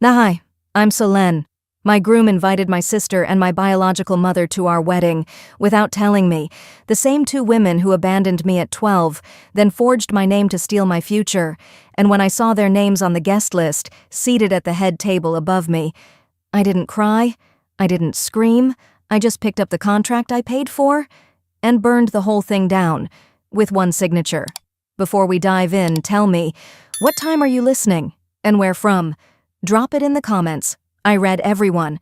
Hi, I'm Selene. My groom invited my sister and my biological mother to our wedding, without telling me, the same two women who abandoned me at 12, then forged my name to steal my future, and when I saw their names on the guest list, seated at the head table above me, I didn't cry, I didn't scream, I just picked up the contract I paid for, and burned the whole thing down, with one signature. Before we dive in, tell me, what time are you listening, and where from? Drop it in the comments. I read everyone.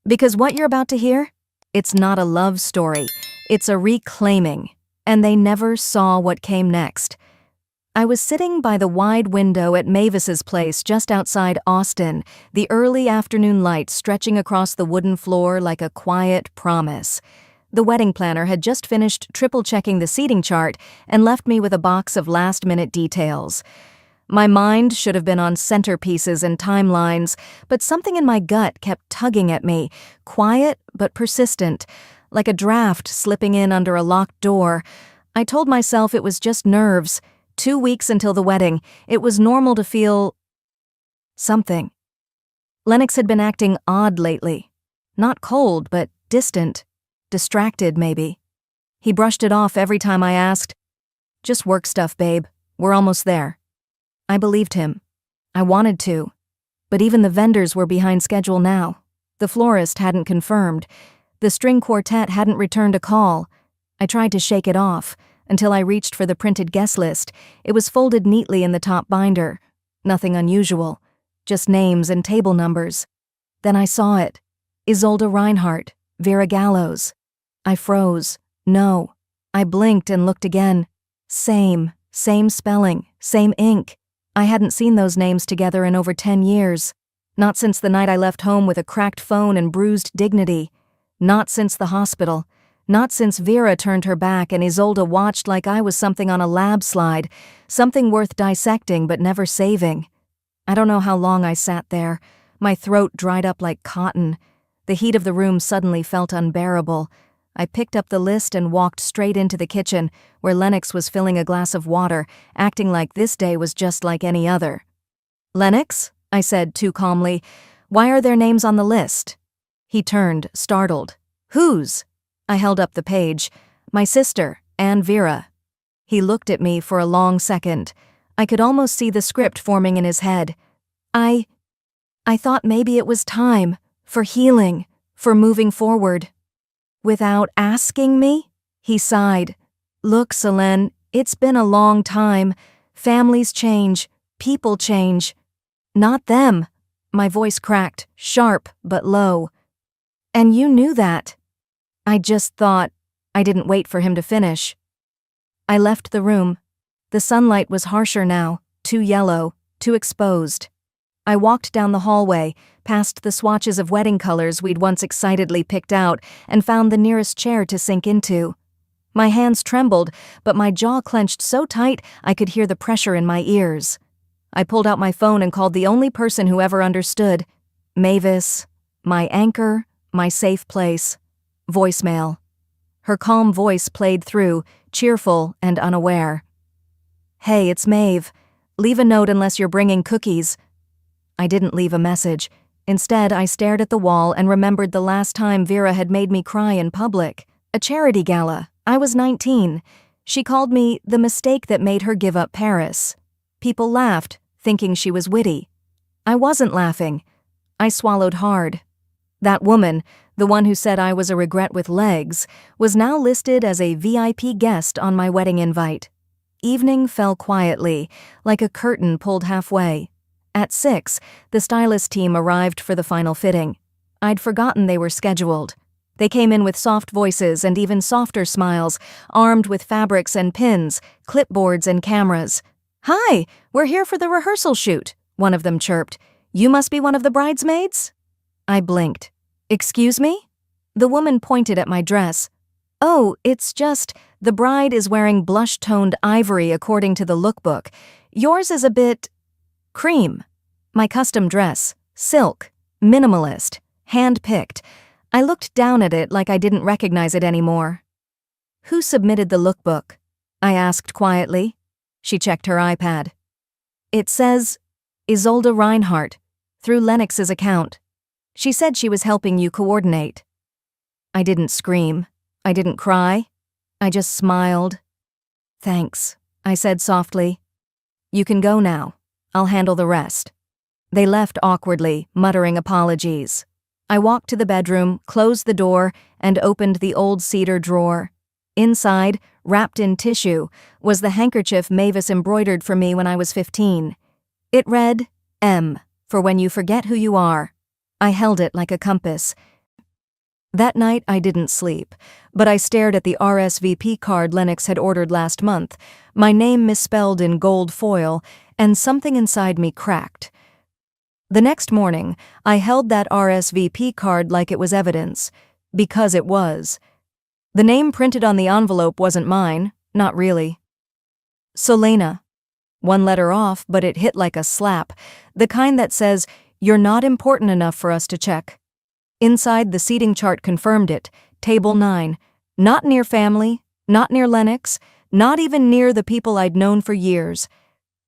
Because what you're about to hear? It's not a love story. It's a reclaiming. And they never saw what came next. I was sitting by the wide window at Mavis's place just outside Austin, the early afternoon light stretching across the wooden floor like a quiet promise. The wedding planner had just finished triple-checking the seating chart and left me with a box of last-minute details. My mind should have been on centerpieces and timelines, but something in my gut kept tugging at me, quiet but persistent, like a draft slipping in under a locked door. I told myself it was just nerves. 2 weeks until the wedding, it was normal to feel something. Lennox had been acting odd lately. Not cold, but distant. Distracted, maybe. He brushed it off every time I asked, "Just work stuff, babe. We're almost there." I believed him. I wanted to. But even the vendors were behind schedule now. The florist hadn't confirmed. The string quartet hadn't returned a call. I tried to shake it off, until I reached for the printed guest list. It was folded neatly in the top binder. Nothing unusual. Just names and table numbers. Then I saw it. Isolde Reinhardt, Vera Gallows. I froze. No. I blinked and looked again. Same spelling, same ink. I hadn't seen those names together in over 10 years. Not since the night I left home with a cracked phone and bruised dignity. Not since the hospital. Not since Vera turned her back and Isolde watched like I was something on a lab slide, something worth dissecting but never saving. I don't know how long I sat there. My throat dried up like cotton. The heat of the room suddenly felt unbearable. I picked up the list and walked straight into the kitchen, where Lennox was filling a glass of water, acting like this day was just like any other. "Lennox," I said too calmly, "why are their names on the list?" He turned, startled. "Whose?" I held up the page. "My sister, and Vera." He looked at me for a long second. I could almost see the script forming in his head. I thought maybe it was time, for healing, for moving forward. "Without asking me?" He sighed. "Look, Selene, it's been a long time. Families change. People change. Not them." My voice cracked, sharp but low. "And you knew that." I just thought. I didn't wait for him to finish. I left the room. The sunlight was harsher now, too yellow, too exposed. I walked down the hallway, past the swatches of wedding colors we'd once excitedly picked out, and found the nearest chair to sink into. My hands trembled, but my jaw clenched so tight I could hear the pressure in my ears. I pulled out my phone and called the only person who ever understood. Mavis. My anchor, my safe place. Voicemail. Her calm voice played through, cheerful and unaware. "Hey, it's Maeve. Leave a note unless you're bringing cookies." I didn't leave a message. Instead, I stared at the wall and remembered the last time Vera had made me cry in public. A charity gala. I was 19. She called me the mistake that made her give up Paris. People laughed, thinking she was witty. I wasn't laughing. I swallowed hard. That woman, the one who said I was a regret with legs, was now listed as a VIP guest on my wedding invite. Evening fell quietly, like a curtain pulled halfway. At 6, the stylist team arrived for the final fitting. I'd forgotten they were scheduled. They came in with soft voices and even softer smiles, armed with fabrics and pins, clipboards and cameras. "Hi, we're here for the rehearsal shoot," one of them chirped. "You must be one of the bridesmaids?" I blinked. "Excuse me?" The woman pointed at my dress. "Oh, it's just, the bride is wearing blush-toned ivory according to the lookbook. Yours is a bit cream." My custom dress, silk, minimalist, hand-picked. I looked down at it like I didn't recognize it anymore. "Who submitted the lookbook?" I asked quietly. She checked her iPad. "It says, Isolde Reinhardt, through Lennox's account. She said she was helping you coordinate. I didn't scream. I didn't cry. I just smiled. Thanks, I said softly. You can go now. I'll handle the rest. They left awkwardly, muttering apologies. I walked to the bedroom, closed the door, and opened the old cedar drawer. Inside, wrapped in tissue, was the handkerchief Mavis embroidered for me when I was 15. It read, M, for when you forget who you are. I held it like a compass. That night I didn't sleep, but I stared at the RSVP card Lennox had ordered last month, my name misspelled in gold foil, and something inside me cracked. The next morning, I held that RSVP card like it was evidence, because it was. The name printed on the envelope wasn't mine, not really. Selena. One letter off, but it hit like a slap, the kind that says, "You're not important enough for us to check." Inside, the seating chart confirmed it, table 9, not near family, not near Lennox, not even near the people I'd known for years.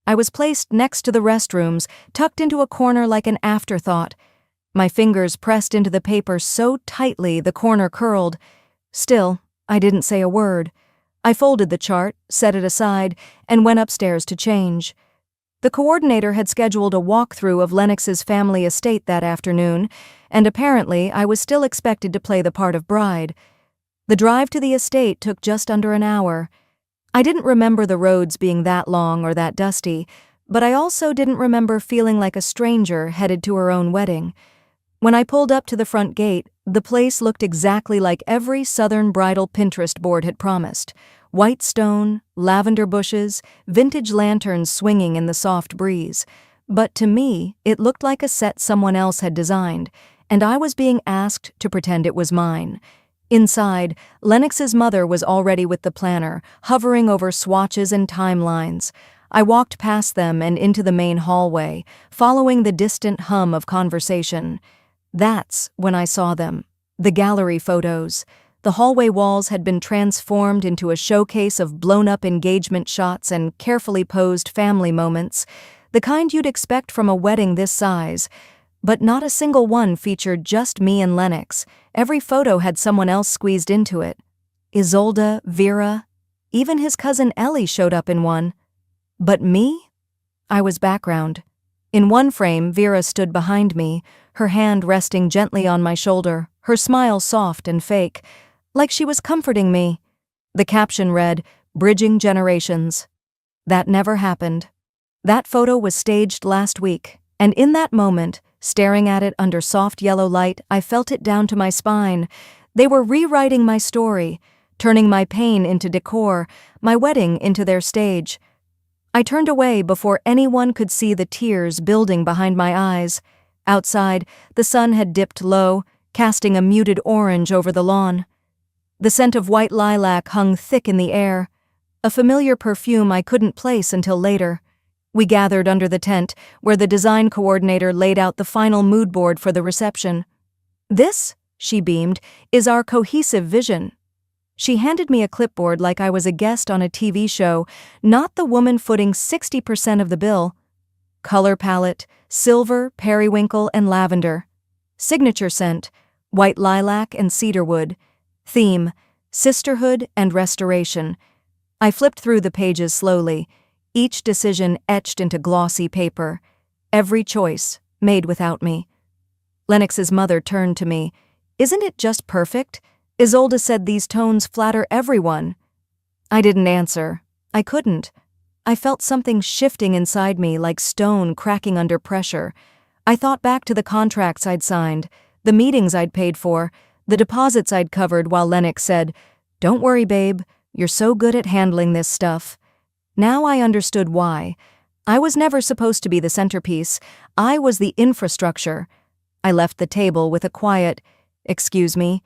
I was placed next to the restrooms, tucked into a corner like an afterthought. My fingers pressed into the paper so tightly the corner curled. Still, I didn't say a word. I folded the chart, set it aside, and went upstairs to change. The coordinator had scheduled a walkthrough of Lennox's family estate that afternoon, and apparently I was still expected to play the part of bride. The drive to the estate took just under an hour. I didn't remember the roads being that long or that dusty, but I also didn't remember feeling like a stranger headed to her own wedding. When I pulled up to the front gate, the place looked exactly like every Southern bridal Pinterest board had promised. White stone, lavender bushes, vintage lanterns swinging in the soft breeze. But to me, it looked like a set someone else had designed, and I was being asked to pretend it was mine. Inside, Lennox's mother was already with the planner, hovering over swatches and timelines. I walked past them and into the main hallway, following the distant hum of conversation. That's when I saw them. The gallery photos. The hallway walls had been transformed into a showcase of blown-up engagement shots and carefully posed family moments, the kind you'd expect from a wedding this size. But not a single one featured just me and Lennox. Every photo had someone else squeezed into it. Isolde, Vera, even his cousin Ellie showed up in one. But me? I was background. In one frame, Vera stood behind me, her hand resting gently on my shoulder, her smile soft and fake, like she was comforting me. The caption read, "Bridging Generations." That never happened. That photo was staged last week, and in that moment, staring at it under soft yellow light, I felt it down to my spine. They were rewriting my story, turning my pain into decor, my wedding into their stage. I turned away before anyone could see the tears building behind my eyes. Outside, the sun had dipped low, casting a muted orange over the lawn. The scent of white lilac hung thick in the air, a familiar perfume I couldn't place until later. We gathered under the tent, where the design coordinator laid out the final mood board for the reception. "This," she beamed, "is our cohesive vision." She handed me a clipboard like I was a guest on a TV show, not the woman footing 60% of the bill. Color palette, silver, periwinkle, and lavender. Signature scent, white lilac and cedarwood. Theme, sisterhood and restoration. I flipped through the pages slowly, each decision etched into glossy paper. Every choice made without me. Lennox's mother turned to me. "Isn't it just perfect? Isolde said these tones flatter everyone." I didn't answer. I couldn't. I felt something shifting inside me like stone cracking under pressure. I thought back to the contracts I'd signed, the meetings I'd paid for, the deposits I'd covered while Lennox said, "Don't worry, babe, you're so good at handling this stuff." Now I understood why. I was never supposed to be the centerpiece. I was the infrastructure. I left the table with a quiet, "Excuse me,"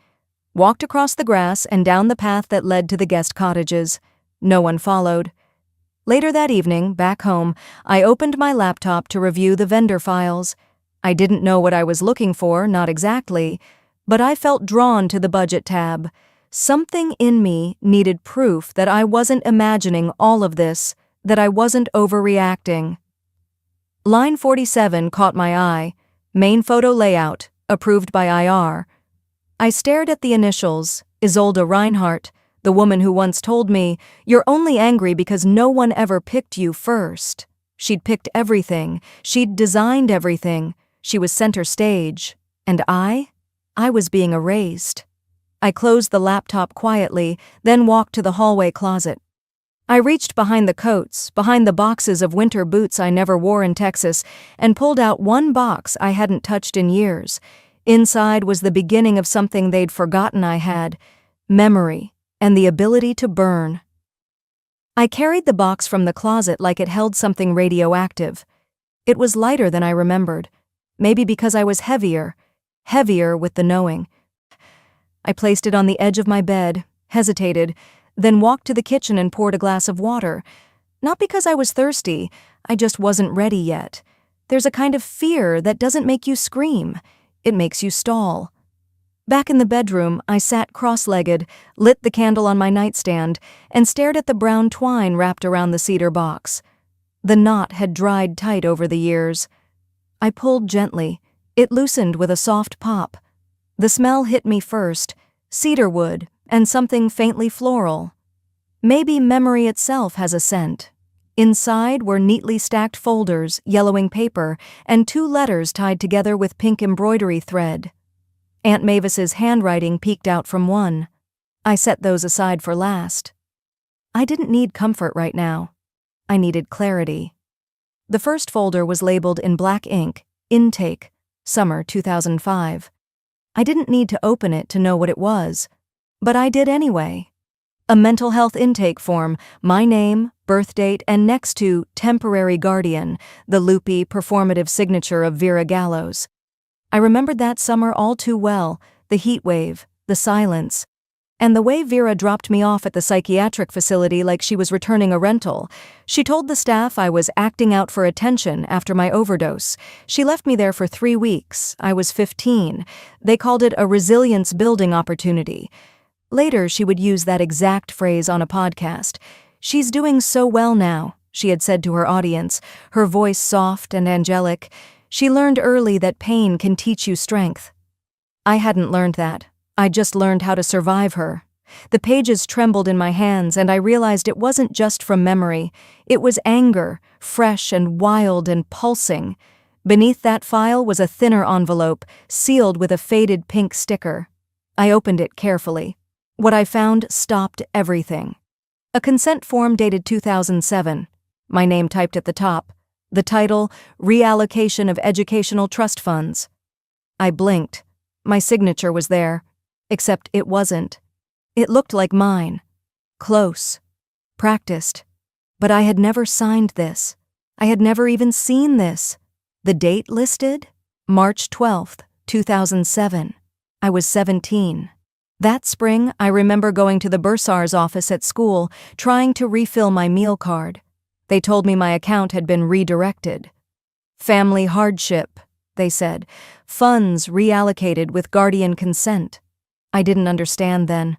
walked across the grass and down the path that led to the guest cottages. No one followed. Later that evening, back home, I opened my laptop to review the vendor files. I didn't know what I was looking for, not exactly, but I felt drawn to the budget tab. Something in me needed proof that I wasn't imagining all of this, that I wasn't overreacting. Line 47 caught my eye. Main photo layout, approved by IR. I stared at the initials, Isolde Reinhardt, the woman who once told me, "You're only angry because no one ever picked you first." She'd picked everything, she'd designed everything, she was center stage. And I was being erased. I closed the laptop quietly, then walked to the hallway closet. I reached behind the coats, behind the boxes of winter boots I never wore in Texas, and pulled out one box I hadn't touched in years. Inside was the beginning of something they'd forgotten I had: memory and the ability to burn. I carried the box from the closet like it held something radioactive. It was lighter than I remembered, maybe because I was heavier with the knowing. I placed it on the edge of my bed, hesitated, then walked to the kitchen and poured a glass of water. Not because I was thirsty, I just wasn't ready yet. There's a kind of fear that doesn't make you scream, it makes you stall. Back in the bedroom, I sat cross-legged, lit the candle on my nightstand, and stared at the brown twine wrapped around the cedar box. The knot had dried tight over the years. I pulled gently. It loosened with a soft pop. The smell hit me first, cedar wood and something faintly floral. Maybe memory itself has a scent. Inside were neatly stacked folders, yellowing paper, and 2 letters tied together with pink embroidery thread. Aunt Mavis's handwriting peeked out from one. I set those aside for last. I didn't need comfort right now. I needed clarity. The first folder was labeled in black ink, Intake, Summer 2005. I didn't need to open it to know what it was, but I did anyway. A mental health intake form, my name, birth date, and next to Temporary Guardian, the loopy, performative signature of Vera Gallows. I remembered that summer all too well, the heat wave, the silence, and the way Vera dropped me off at the psychiatric facility like she was returning a rental. She told the staff I was acting out for attention after my overdose. She left me there for 3 weeks. I was 15. They called it a resilience-building opportunity. Later, she would use that exact phrase on a podcast. "She's doing so well now," she had said to her audience, her voice soft and angelic. She learned early that pain can teach you strength. I hadn't learned that. I just learned how to survive her. The pages trembled in my hands, and I realized it wasn't just from memory. It was anger, fresh and wild and pulsing. Beneath that file was a thinner envelope, sealed with a faded pink sticker. I opened it carefully. What I found stopped everything. A consent form dated 2007. My name typed at the top. The title, Reallocation of Educational Trust Funds. I blinked. My signature was there, except it wasn't. It looked like mine. Close. Practiced. But I had never signed this. I had never even seen this. The date listed? March 12th, 2007. I was 17. That spring, I remember going to the bursar's office at school, trying to refill my meal card. They told me my account had been redirected. Family hardship, they said. Funds reallocated with guardian consent. I didn't understand then.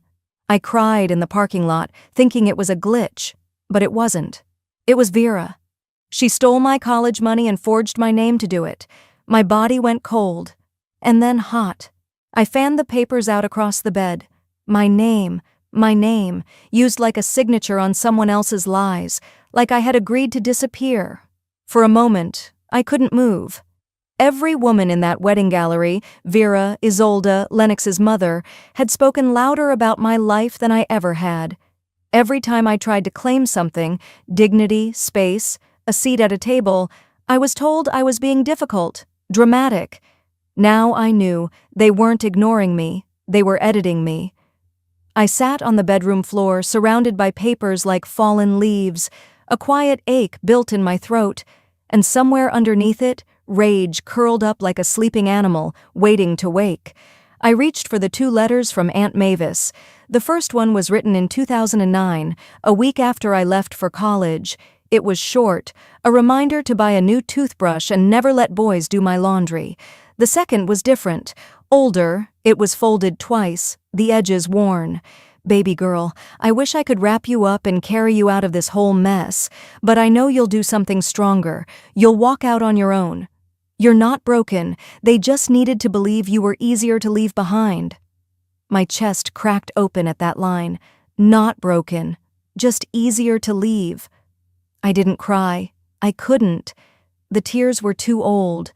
I cried in the parking lot, thinking it was a glitch, but it wasn't. It was Vera. She stole my college money and forged my name to do it. My body went cold, and then hot. I fanned the papers out across the bed. My name, used like a signature on someone else's lies, like I had agreed to disappear. For a moment, I couldn't move. Every woman in that wedding gallery, Vera, Isolde, Lennox's mother, had spoken louder about my life than I ever had. Every time I tried to claim something, dignity, space, a seat at a table, I was told I was being difficult, dramatic. Now I knew they weren't ignoring me, they were editing me. I sat on the bedroom floor, surrounded by papers like fallen leaves. A quiet ache built in my throat, and somewhere underneath it, rage curled up like a sleeping animal, waiting to wake. I reached for the 2 letters from Aunt Mavis. The first one was written in 2009, a week after I left for college. It was short, a reminder to buy a new toothbrush and never let boys do my laundry. The second was different, older. It was folded twice, the edges worn. "Baby girl, I wish I could wrap you up and carry you out of this whole mess, but I know you'll do something stronger. You'll walk out on your own." You're not broken, they just needed to believe you were easier to leave behind. My chest cracked open at that line. Not broken, just easier to leave. I didn't cry. I couldn't. The tears were too old.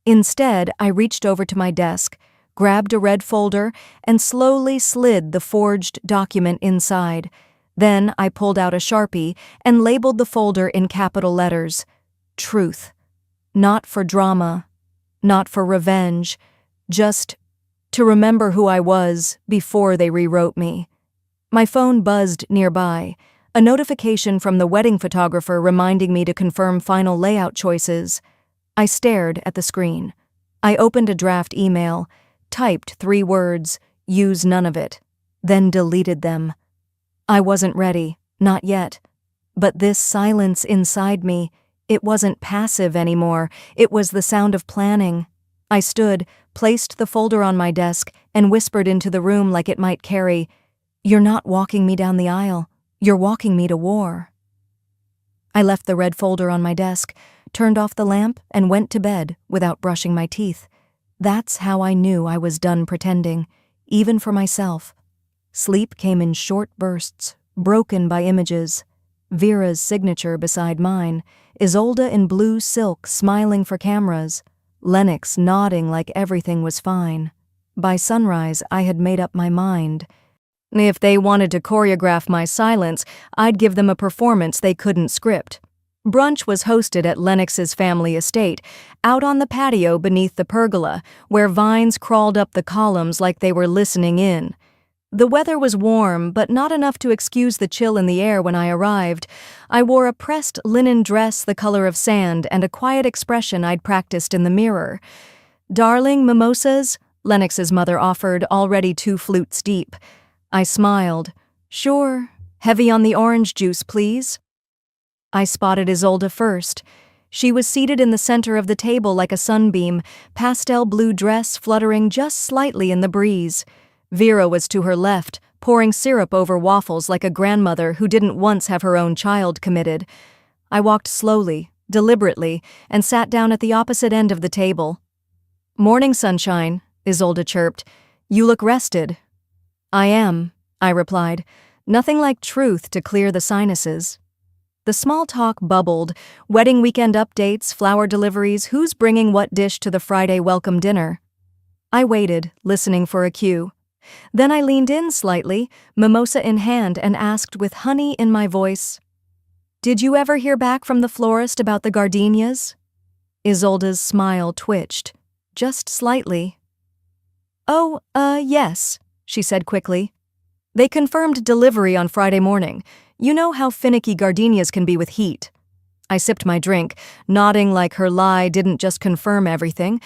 Instead, I reached over to my desk, grabbed a red folder, and slowly slid the forged document inside. Then I pulled out a Sharpie and labeled the folder in capital letters. Truth. Not for drama. Not for revenge. Just to remember who I was before they rewrote me. My phone buzzed nearby, a notification from the wedding photographer reminding me to confirm final layout choices. I stared at the screen. I opened a draft email, typed 3 words, use none of it, then deleted them. I wasn't ready, not yet. But this silence inside me, it wasn't passive anymore, it was the sound of planning. I stood, placed the folder on my desk, and whispered into the room like it might carry, "You're not walking me down the aisle, you're walking me to war." I left the red folder on my desk, turned off the lamp, and went to bed without brushing my teeth. That's how I knew I was done pretending, even for myself. Sleep came in short bursts, broken by images. Vera's signature beside mine, Isolde in blue silk smiling for cameras, Lennox nodding like everything was fine. By sunrise, I had made up my mind. If they wanted to choreograph my silence, I'd give them a performance they couldn't script. Brunch was hosted at Lennox's family estate, out on the patio beneath the pergola, where vines crawled up the columns like they were listening in. The weather was warm, but not enough to excuse the chill in the air when I arrived. I wore a pressed linen dress the color of sand and a quiet expression I'd practiced in the mirror. "Darling, mimosas?" Lennox's mother offered, already 2 flutes deep. I smiled. "Sure. Heavy on the orange juice, please." I spotted Isolde first. She was seated in the center of the table like a sunbeam, pastel blue dress fluttering just slightly in the breeze. Vera was to her left, pouring syrup over waffles like a grandmother who didn't once have her own child committed. I walked slowly, deliberately, and sat down at the opposite end of the table. "Morning, sunshine," Isolde chirped. "You look rested." "I am," I replied. Nothing like truth to clear the sinuses. The small talk bubbled, wedding weekend updates, flower deliveries, who's bringing what dish to the Friday welcome dinner. I waited, listening for a cue. Then I leaned in slightly, mimosa in hand, and asked with honey in my voice, "Did you ever hear back from the florist about the gardenias?" Isolde's smile twitched, just slightly. "Oh, yes," she said quickly. "They confirmed delivery on Friday morning. You know how finicky gardenias can be with heat." I sipped my drink, nodding like her lie didn't just confirm everything.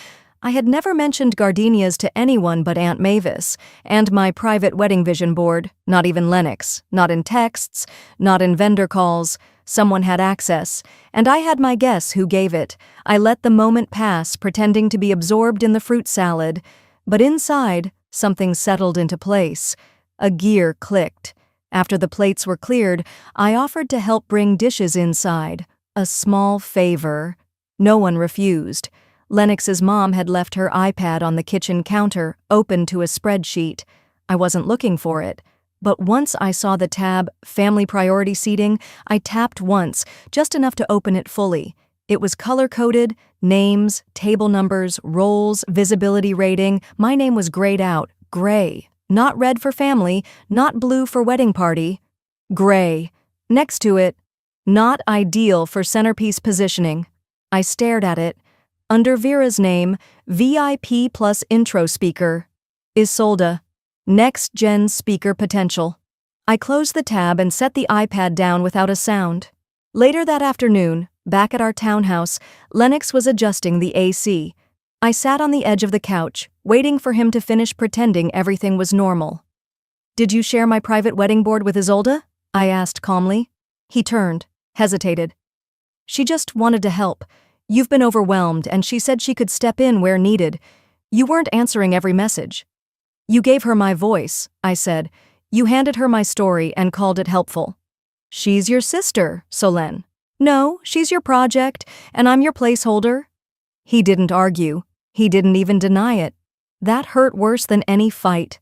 I had never mentioned gardenias to anyone but Aunt Mavis, and my private wedding vision board, not even Lennox, not in texts, not in vendor calls. Someone had access, and I had my guess who gave it. I let the moment pass, pretending to be absorbed in the fruit salad. But inside, something settled into place. A gear clicked. After the plates were cleared, I offered to help bring dishes inside. A small favor. No one refused. Lennox's mom had left her iPad on the kitchen counter, open to a spreadsheet. I wasn't looking for it. But once I saw the tab, Family Priority Seating, I tapped once, just enough to open it fully. It was color-coded, names, table numbers, roles, visibility rating. My name was grayed out, gray. Not red for family, not blue for wedding party. Gray. Next to it, not ideal for centerpiece positioning. I stared at it. Under Vera's name, VIP plus intro speaker. Isolde. Next gen speaker potential. I closed the tab and set the iPad down without a sound. Later that afternoon, back at our townhouse, Lennox was adjusting the AC. I sat on the edge of the couch, waiting for him to finish pretending everything was normal. "Did you share my private wedding board with Isolde?" I asked calmly. He turned, hesitated. "She just wanted to help. You've been overwhelmed, and she said she could step in where needed. You weren't answering every message." "You gave her my voice," I said. "You handed her my story and called it helpful." "She's your sister, Solène." "No, she's your project, and I'm your placeholder." He didn't argue. He didn't even deny it. That hurt worse than any fight.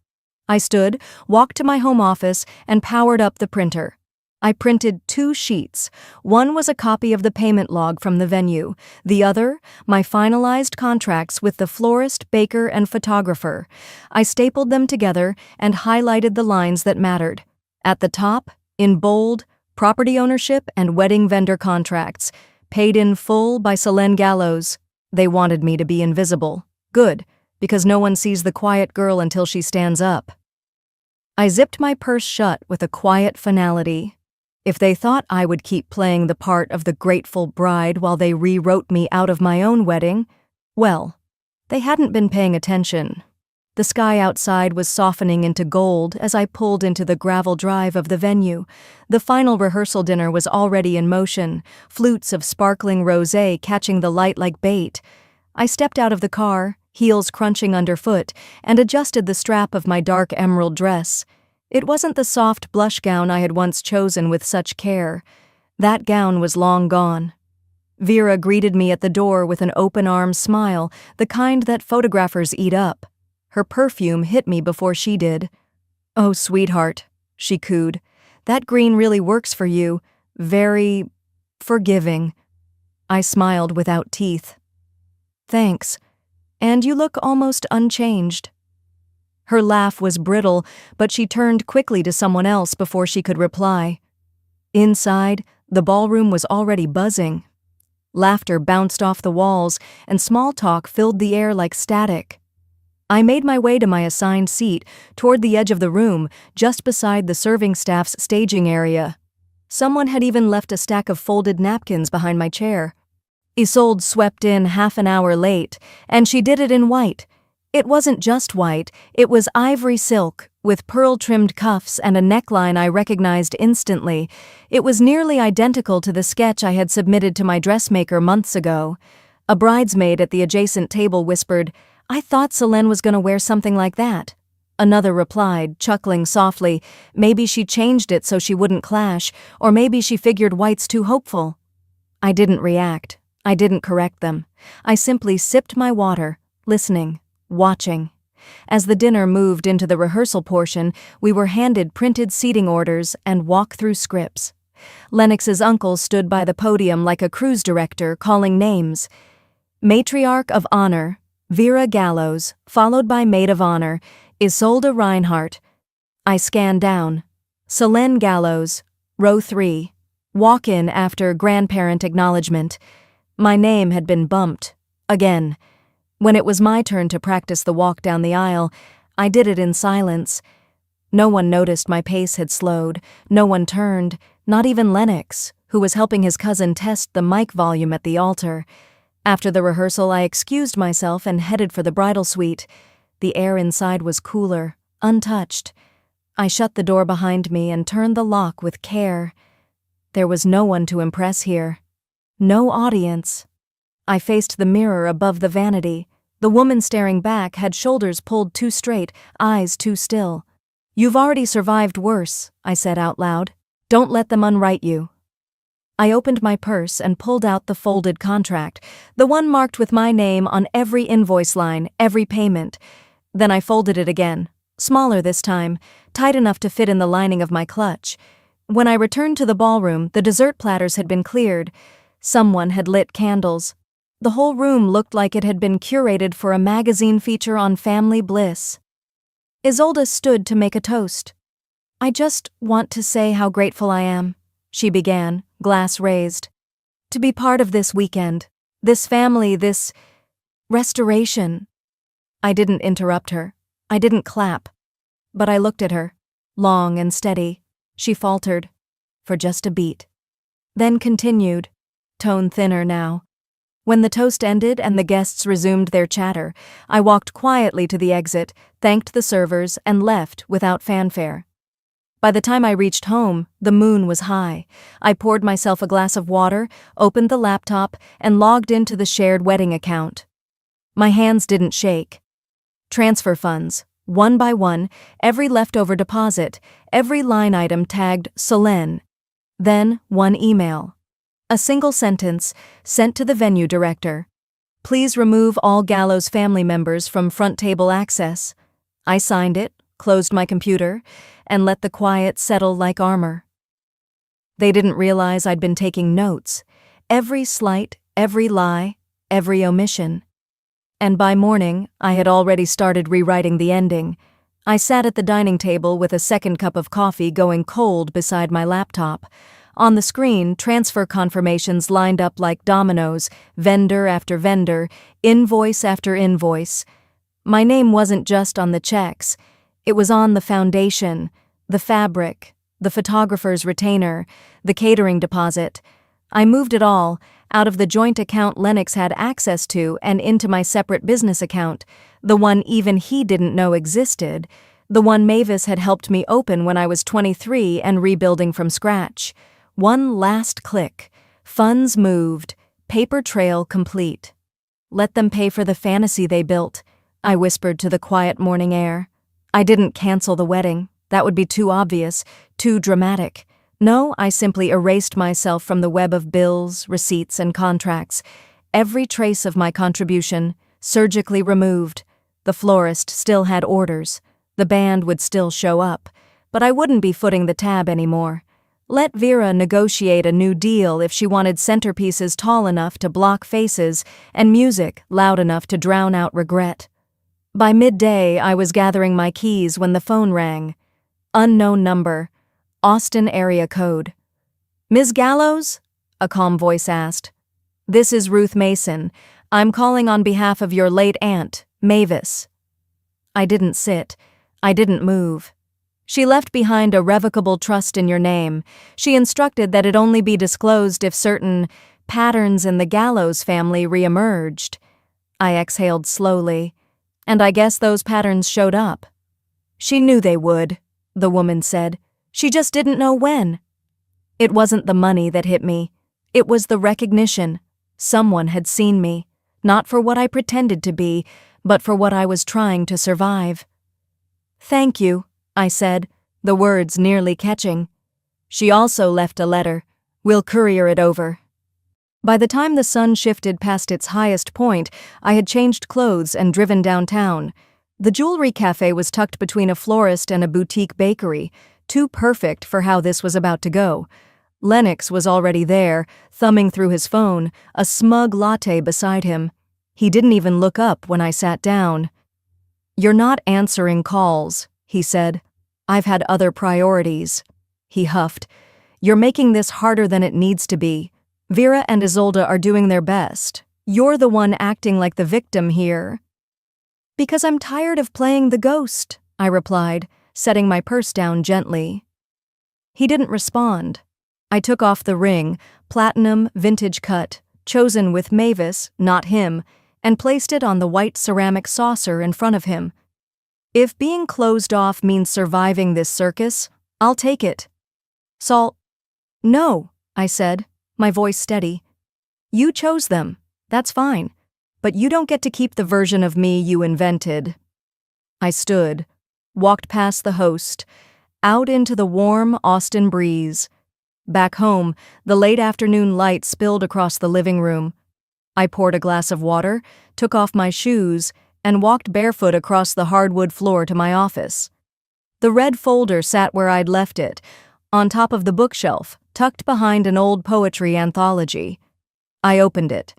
I stood, walked to my home office, and powered up the printer. I printed 2 sheets. One was a copy of the payment log from the venue. The other, my finalized contracts with the florist, baker, and photographer. I stapled them together and highlighted the lines that mattered. At the top, in bold, property ownership and wedding vendor contracts. Paid in full by Selene Gallows. They wanted me to be invisible. Good, because no one sees the quiet girl until she stands up. I zipped my purse shut with a quiet finality. If they thought I would keep playing the part of the grateful bride while they rewrote me out of my own wedding, well, they hadn't been paying attention. The sky outside was softening into gold as I pulled into the gravel drive of the venue. The final rehearsal dinner was already in motion, flutes of sparkling rosé catching the light like bait. I stepped out of the car, heels crunching underfoot, and adjusted the strap of my dark emerald dress. It wasn't the soft blush gown I had once chosen with such care. That gown was long gone. Vera greeted me at the door with an open-armed smile, the kind that photographers eat up. Her perfume hit me before she did. "Oh, sweetheart," she cooed. "That green really works for you. Very forgiving." I smiled without teeth. "Thanks. And you look almost unchanged." Her laugh was brittle, but she turned quickly to someone else before she could reply. Inside, the ballroom was already buzzing. Laughter bounced off the walls, and small talk filled the air like static. I made my way to my assigned seat, toward the edge of the room, just beside the serving staff's staging area. Someone had even left a stack of folded napkins behind my chair. Isolde swept in half an hour late, and she did it in white. It wasn't just white, it was ivory silk, with pearl-trimmed cuffs and a neckline I recognized instantly. It was nearly identical to the sketch I had submitted to my dressmaker months ago. A bridesmaid at the adjacent table whispered, "I thought Selene was going to wear something like that." Another replied, chuckling softly, maybe she changed it so she wouldn't clash, or maybe she figured white's too hopeful. I didn't react. I didn't correct them. I simply sipped my water, listening. Watching. As the dinner moved into the rehearsal portion, we were handed printed seating orders and walk-through scripts. Lennox's uncle stood by the podium like a cruise director, calling names. Matriarch of Honor, Vera Gallows, followed by Maid of Honor, Isolde Reinhardt. I scanned down. Selene Gallows, row 3. Walk-in after grandparent acknowledgement. My name had been bumped. Again. When it was my turn to practice the walk down the aisle, I did it in silence. No one noticed my pace had slowed. No one turned, not even Lennox, who was helping his cousin test the mic volume at the altar. After the rehearsal, I excused myself and headed for the bridal suite. The air inside was cooler, untouched. I shut the door behind me and turned the lock with care. There was no one to impress here. No audience. I faced the mirror above the vanity. The woman staring back had shoulders pulled too straight, eyes too still. "You've already survived worse," I said out loud. "Don't let them unwrite you." I opened my purse and pulled out the folded contract, the one marked with my name on every invoice line, every payment. Then I folded it again, smaller this time, tight enough to fit in the lining of my clutch. When I returned to the ballroom, the dessert platters had been cleared. Someone had lit candles. The whole room looked like it had been curated for a magazine feature on family bliss. Isolde stood to make a toast. "I just want to say how grateful I am," she began, glass raised. "To be part of this weekend, this family, this restoration." I didn't interrupt her. I didn't clap. But I looked at her, long and steady. She faltered, for just a beat. Then continued, tone thinner now. When the toast ended and the guests resumed their chatter, I walked quietly to the exit, thanked the servers, and left without fanfare. By the time I reached home, the moon was high. I poured myself a glass of water, opened the laptop, and logged into the shared wedding account. My hands didn't shake. Transfer funds, one by one, every leftover deposit, every line item tagged Selene. Then one email. A single sentence, sent to the venue director. Please remove all Gallows family members from front table access. I signed it, closed my computer, and let the quiet settle like armor. They didn't realize I'd been taking notes. Every slight, every lie, every omission. And by morning, I had already started rewriting the ending. I sat at the dining table with a second cup of coffee going cold beside my laptop. On the screen, transfer confirmations lined up like dominoes, vendor after vendor, invoice after invoice. My name wasn't just on the checks. It was on the foundation, the fabric, the photographer's retainer, the catering deposit. I moved it all out of the joint account Lennox had access to and into my separate business account, the one even he didn't know existed, the one Mavis had helped me open when I was 23 and rebuilding from scratch. One last click. Funds moved. Paper trail complete. Let them pay for the fantasy they built, I whispered to the quiet morning air. I didn't cancel the wedding. That would be too obvious, too dramatic. No, I simply erased myself from the web of bills, receipts, and contracts. Every trace of my contribution, surgically removed. The florist still had orders. The band would still show up. But I wouldn't be footing the tab anymore. Let Vera negotiate a new deal if she wanted centerpieces tall enough to block faces and music loud enough to drown out regret. By midday, I was gathering my keys when the phone rang. Unknown number. Austin area code. Ms. Gallows? A calm voice asked. This is Ruth Mason. I'm calling on behalf of your late aunt, Mavis. I didn't sit. I didn't move. She left behind a revocable trust in your name. She instructed that it only be disclosed if certain patterns in the Gallows family reemerged. I exhaled slowly, and I guess those patterns showed up. She knew they would, the woman said. She just didn't know when. It wasn't the money that hit me. It was the recognition. Someone had seen me, not for what I pretended to be, but for what I was trying to survive. Thank you, I said, the words nearly catching. She also left a letter. We'll courier it over. By the time the sun shifted past its highest point, I had changed clothes and driven downtown. The jewelry cafe was tucked between a florist and a boutique bakery, too perfect for how this was about to go. Lennox was already there, thumbing through his phone, a smug latte beside him. He didn't even look up when I sat down. You're not answering calls, he said. I've had other priorities. He huffed. You're making this harder than it needs to be. Vera and Isolde are doing their best. You're the one acting like the victim here. Because I'm tired of playing the ghost, I replied, setting my purse down gently. He didn't respond. I took off the ring, platinum, vintage cut, chosen with Mavis, not him, and placed it on the white ceramic saucer in front of him. If being closed off means surviving this circus, I'll take it. Salt. No, I said, my voice steady. You chose them. That's fine. But you don't get to keep the version of me you invented. I stood, walked past the host, out into the warm Austin breeze. Back home, the late afternoon light spilled across the living room. I poured a glass of water, took off my shoes, and walked barefoot across the hardwood floor to my office. The red folder sat where I'd left it, on top of the bookshelf, tucked behind an old poetry anthology. I opened it.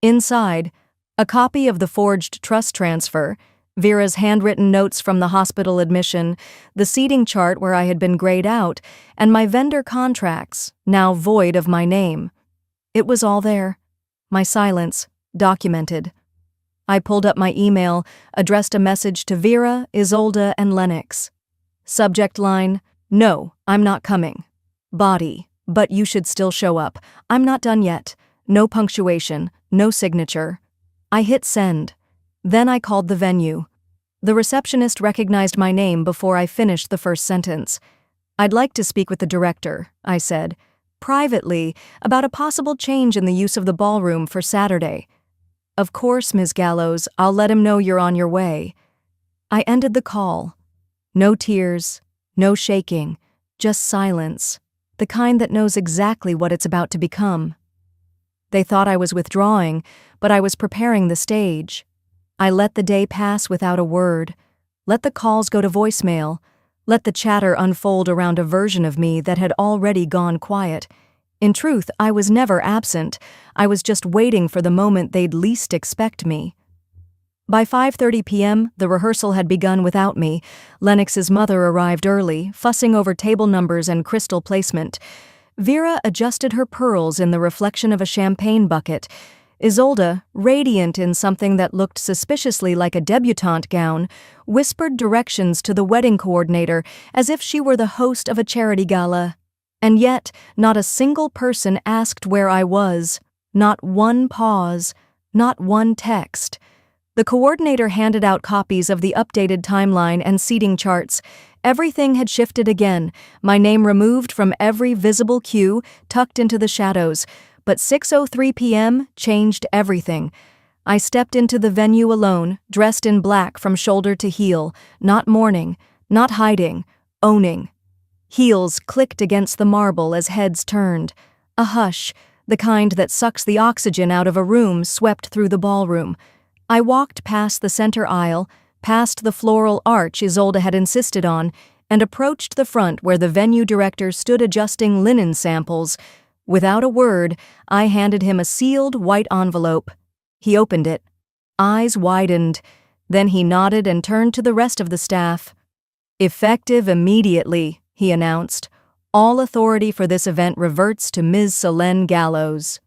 Inside, a copy of the forged trust transfer, Vera's handwritten notes from the hospital admission, the seating chart where I had been grayed out, and my vendor contracts, now void of my name. It was all there. My silence, documented. I pulled up my email, addressed a message to Vera, Isolde, and Lennox. Subject line, no, I'm not coming. Body, but you should still show up. I'm not done yet. No punctuation, no signature. I hit send. Then I called the venue. The receptionist recognized my name before I finished the first sentence. I'd like to speak with the director, I said, privately, about a possible change in the use of the ballroom for Saturday. Of course, Ms. Gallows, I'll let him know you're on your way. I ended the call. No tears, no shaking, just silence, the kind that knows exactly what it's about to become. They thought I was withdrawing, but I was preparing the stage. I let the day pass without a word. Let the calls go to voicemail. Let the chatter unfold around a version of me that had already gone quiet. In truth, I was never absent. I was just waiting for the moment they'd least expect me. By 5:30 p.m., the rehearsal had begun without me. Lennox's mother arrived early, fussing over table numbers and crystal placement. Vera adjusted her pearls in the reflection of a champagne bucket. Isolde, radiant in something that looked suspiciously like a debutante gown, whispered directions to the wedding coordinator as if she were the host of a charity gala. And yet, not a single person asked where I was. Not one pause. Not one text. The coordinator handed out copies of the updated timeline and seating charts. Everything had shifted again, my name removed from every visible cue, tucked into the shadows. But 6:03 p.m. changed everything. I stepped into the venue alone, dressed in black from shoulder to heel, not mourning, not hiding, owning. Heels clicked against the marble as heads turned. A hush, the kind that sucks the oxygen out of a room, swept through the ballroom. I walked past the center aisle, past the floral arch Isolde had insisted on, and approached the front where the venue director stood adjusting linen samples. Without a word, I handed him a sealed white envelope. He opened it. Eyes widened. Then he nodded and turned to the rest of the staff. "Effective immediately," he announced. "All authority for this event reverts to Ms. Selene Gallows."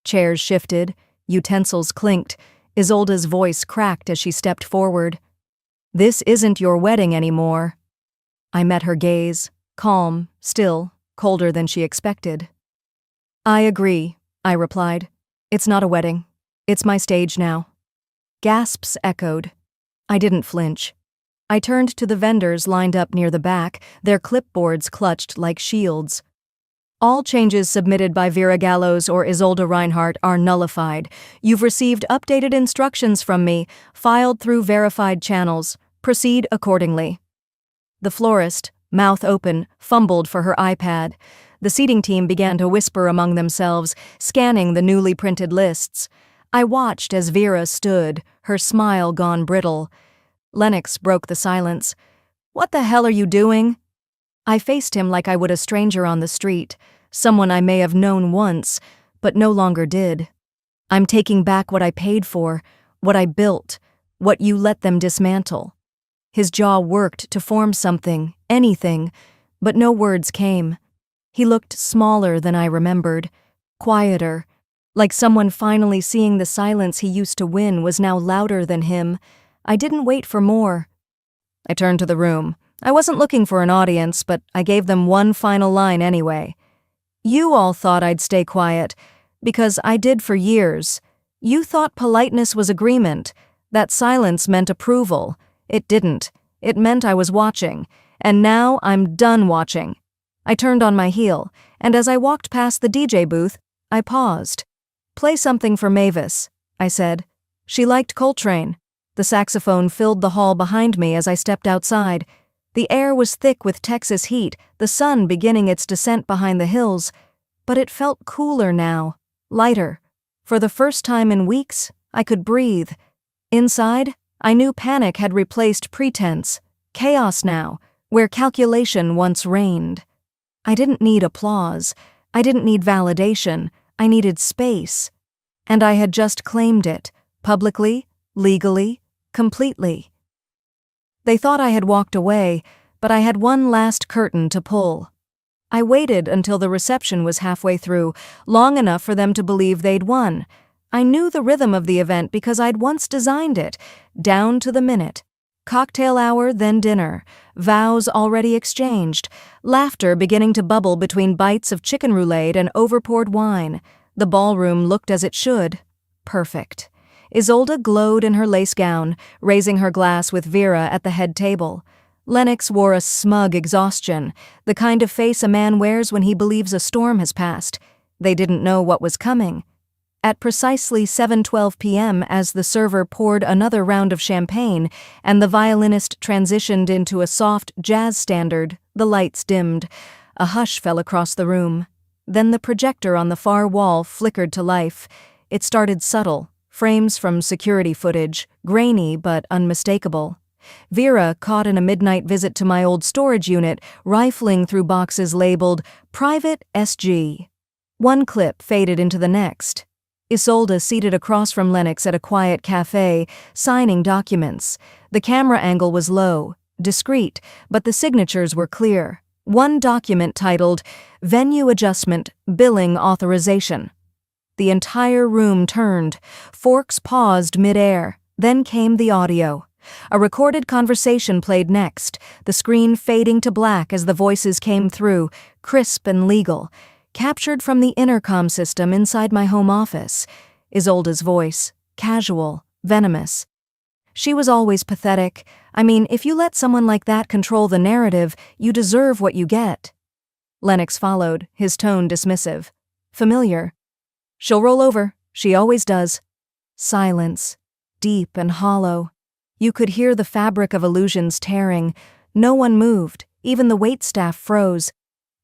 Chairs shifted. Utensils clinked. Isolde's voice cracked as she stepped forward. "This isn't your wedding anymore." I met her gaze, calm, still, colder than she expected. "I agree," I replied. "It's not a wedding. It's my stage now." Gasps echoed. I didn't flinch. I turned to the vendors lined up near the back, their clipboards clutched like shields. "All changes submitted by Vera Gallows or Isolde Reinhardt are nullified. You've received updated instructions from me, filed through verified channels. Proceed accordingly." The florist, mouth open, fumbled for her iPad. The seating team began to whisper among themselves, scanning the newly printed lists. I watched as Vera stood, her smile gone brittle. Lennox broke the silence. "What the hell are you doing?" I faced him like I would a stranger on the street, someone I may have known once, but no longer did. "I'm taking back what I paid for, what I built, what you let them dismantle." His jaw worked to form something, anything, but no words came. He looked smaller than I remembered, quieter, like someone finally seeing the silence he used to win was now louder than him. I didn't wait for more. I turned to the room. I wasn't looking for an audience, but I gave them one final line anyway. "You all thought I'd stay quiet, because I did for years. You thought politeness was agreement, that silence meant approval. It didn't. It meant I was watching, and now I'm done watching." I turned on my heel, and as I walked past the DJ booth, I paused. "Play something for Mavis," I said. She liked Coltrane. The saxophone filled the hall behind me as I stepped outside. The air was thick with Texas heat, the sun beginning its descent behind the hills. But it felt cooler now, lighter. For the first time in weeks, I could breathe. Inside, I knew panic had replaced pretense. Chaos now, where calculation once reigned. I didn't need applause. I didn't need validation. I needed space. And I had just claimed it, publicly, legally, completely. They thought I had walked away, but I had one last curtain to pull. I waited until the reception was halfway through, long enough for them to believe they'd won. I knew the rhythm of the event because I'd once designed it, down to the minute. Cocktail hour, then dinner. Vows already exchanged. Laughter beginning to bubble between bites of chicken roulade and overpoured wine. The ballroom looked as it should. Perfect. Isolde glowed in her lace gown, raising her glass with Vera at the head table. Lennox wore a smug exhaustion, the kind of face a man wears when he believes a storm has passed. They didn't know what was coming. At precisely 7:12 p.m., as the server poured another round of champagne and the violinist transitioned into a soft jazz standard, the lights dimmed. A hush fell across the room. Then the projector on the far wall flickered to life. It started subtle, frames from security footage, grainy but unmistakable. Vera, caught in a midnight visit to my old storage unit, rifling through boxes labeled Private SG. One clip faded into the next. Isolde seated across from Lennox at a quiet cafe, signing documents. The camera angle was low, discreet, but the signatures were clear. One document titled, Venue Adjustment, Billing Authorization. The entire room turned. Forks paused mid-air. Then came the audio. A recorded conversation played next, the screen fading to black as the voices came through, crisp and legal, captured from the intercom system inside my home office. Isolde's voice, casual, venomous. She was always pathetic. I mean, if you let someone like that control the narrative, you deserve what you get. Lennox followed, his tone dismissive. Familiar. She'll roll over. She always does. Silence. Deep and hollow. You could hear the fabric of illusions tearing. No one moved. Even the waitstaff froze.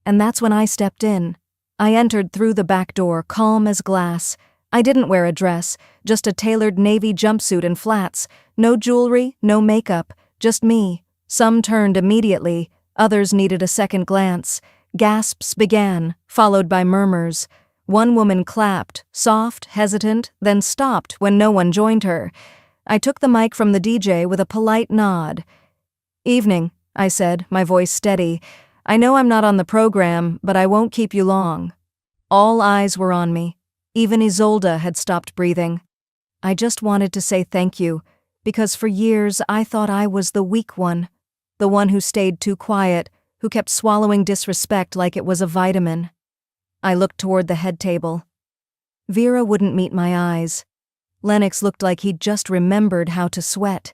And that's when I stepped in. I entered through the back door, calm as glass. I didn't wear a dress, just a tailored navy jumpsuit and flats. No jewelry, no makeup, just me. Some turned immediately, others needed a second glance. Gasps began, followed by murmurs. One woman clapped, soft, hesitant, then stopped when no one joined her. I took the mic from the DJ with a polite nod. Evening, I said, my voice steady. I know I'm not on the program, but I won't keep you long. All eyes were on me. Even Isolde had stopped breathing. I just wanted to say thank you, because for years I thought I was the weak one, the one who stayed too quiet, who kept swallowing disrespect like it was a vitamin. I looked toward the head table. Vera wouldn't meet my eyes. Lennox looked like he'd just remembered how to sweat.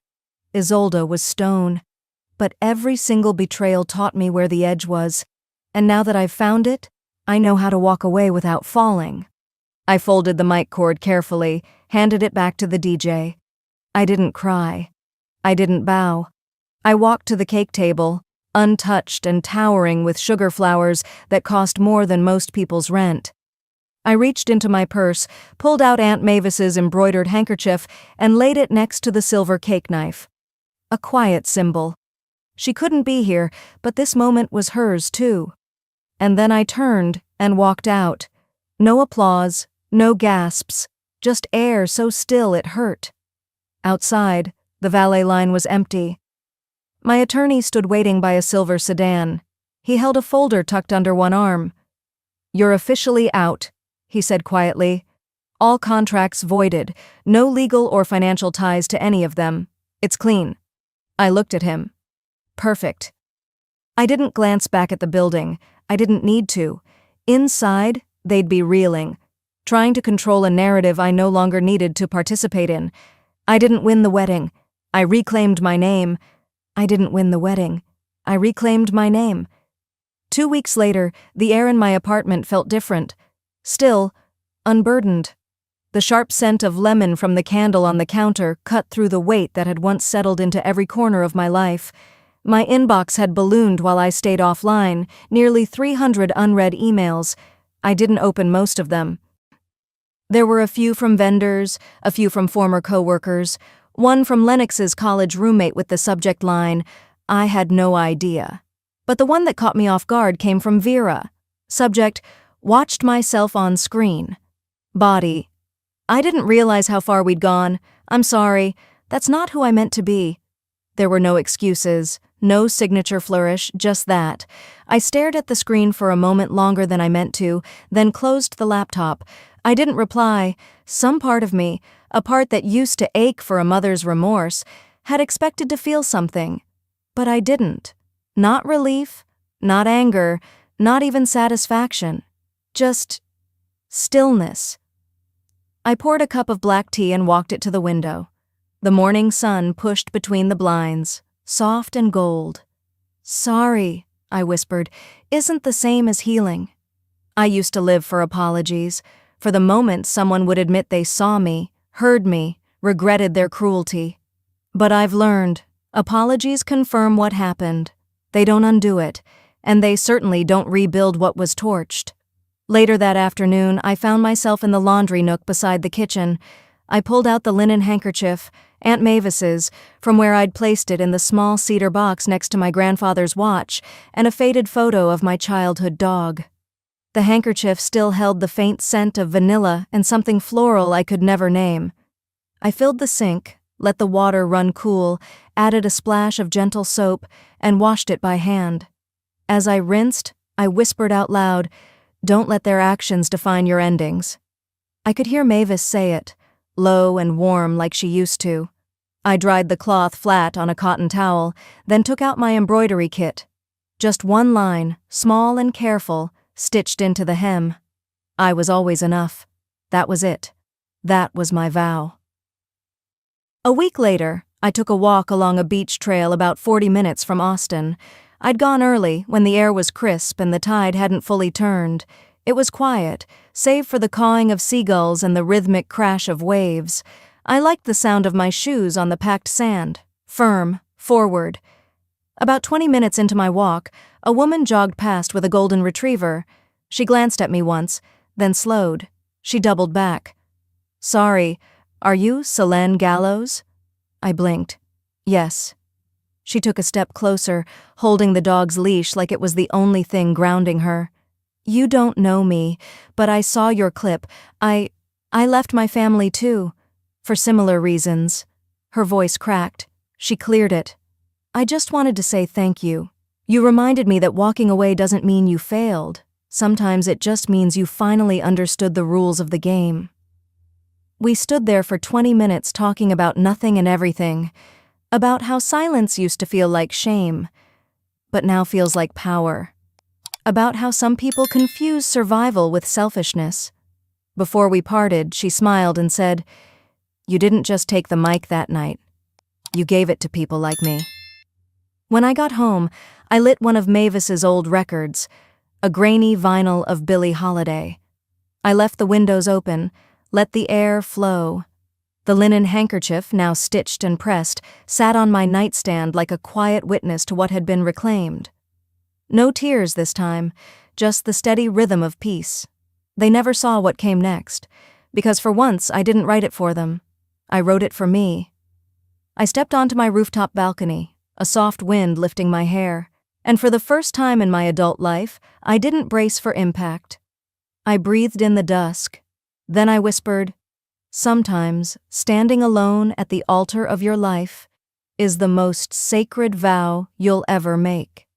Isolde was stone. But every single betrayal taught me where the edge was, and now that I've found it, I know how to walk away without falling. I folded the mic cord carefully, handed it back to the DJ. I didn't cry. I didn't bow. I walked to the cake table, untouched and towering with sugar flowers that cost more than most people's rent. I reached into my purse, pulled out Aunt Mavis's embroidered handkerchief, and laid it next to the silver cake knife. A quiet symbol. She couldn't be here, but this moment was hers too. And then I turned and walked out. No applause, no gasps, just air so still it hurt. Outside, the valet line was empty. My attorney stood waiting by a silver sedan. He held a folder tucked under one arm. You're officially out, he said quietly. All contracts voided, no legal or financial ties to any of them. It's clean. I looked at him. Perfect. I didn't glance back at the building. I didn't need to. Inside, they'd be reeling, trying to control a narrative I no longer needed to participate in. I didn't win the wedding. I reclaimed my name. I didn't win the wedding. I reclaimed my name. 2 weeks later, the air in my apartment felt different. Still, unburdened. The sharp scent of lemon from the candle on the counter cut through the weight that had once settled into every corner of my life. My inbox had ballooned while I stayed offline, nearly 300 unread emails. I didn't open most of them. There were a few from vendors, a few from former coworkers, one from Lennox's college roommate with the subject line, I had no idea. But the one that caught me off guard came from Vera. Subject, watched myself on screen. Body, I didn't realize how far we'd gone. I'm sorry. That's not who I meant to be. There were no excuses, no signature flourish, just that. I stared at the screen for a moment longer than I meant to, then closed the laptop. I didn't reply. Some part of me, a part that used to ache for a mother's remorse, had expected to feel something. But I didn't. Not relief, not anger, not even satisfaction. Just stillness. I poured a cup of black tea and walked it to the window. The morning sun pushed between the blinds, soft and gold. Sorry, I whispered, isn't the same as healing. I used to live for apologies, for the moment someone would admit they saw me, heard me, regretted their cruelty. But I've learned, apologies confirm what happened. They don't undo it, and they certainly don't rebuild what was torched. Later that afternoon, I found myself in the laundry nook beside the kitchen. I pulled out the linen handkerchief, Aunt Mavis's, from where I'd placed it in the small cedar box next to my grandfather's watch, and a faded photo of my childhood dog. The handkerchief still held the faint scent of vanilla and something floral I could never name. I filled the sink, let the water run cool, added a splash of gentle soap, and washed it by hand. As I rinsed, I whispered out loud, "Don't let their actions define your endings." I could hear Mavis say it, low and warm like she used to. I dried the cloth flat on a cotton towel, then took out my embroidery kit. Just one line, small and careful, stitched into the hem. I was always enough. That was it. That was my vow. A week later, I took a walk along a beach trail about 40 minutes from Austin. I'd gone early, when the air was crisp and the tide hadn't fully turned. It was quiet, save for the cawing of seagulls and the rhythmic crash of waves. I liked the sound of my shoes on the packed sand, firm, forward. About 20 minutes into my walk, a woman jogged past with a golden retriever. She glanced at me once, then slowed. She doubled back. "Sorry, are you Selene Gallows?" I blinked. "Yes." She took a step closer, holding the dog's leash like it was the only thing grounding her. "You don't know me, but I saw your clip. I left my family too, for similar reasons." Her voice cracked. She cleared it. "I just wanted to say thank you. You reminded me that walking away doesn't mean you failed. Sometimes it just means you finally understood the rules of the game." We stood there for 20 minutes talking about nothing and everything, about how silence used to feel like shame, but now feels like power, about how some people confuse survival with selfishness. Before we parted, she smiled and said, "You didn't just take the mic that night. You gave it to people like me." When I got home, I lit one of Mavis's old records, a grainy vinyl of Billie Holiday. I left the windows open, let the air flow. The linen handkerchief, now stitched and pressed, sat on my nightstand like a quiet witness to what had been reclaimed. No tears this time, just the steady rhythm of peace. They never saw what came next, because for once I didn't write it for them. I wrote it for me. I stepped onto my rooftop balcony, a soft wind lifting my hair, and for the first time in my adult life, I didn't brace for impact. I breathed in the dusk. Then I whispered, "Sometimes, standing alone at the altar of your life is the most sacred vow you'll ever make."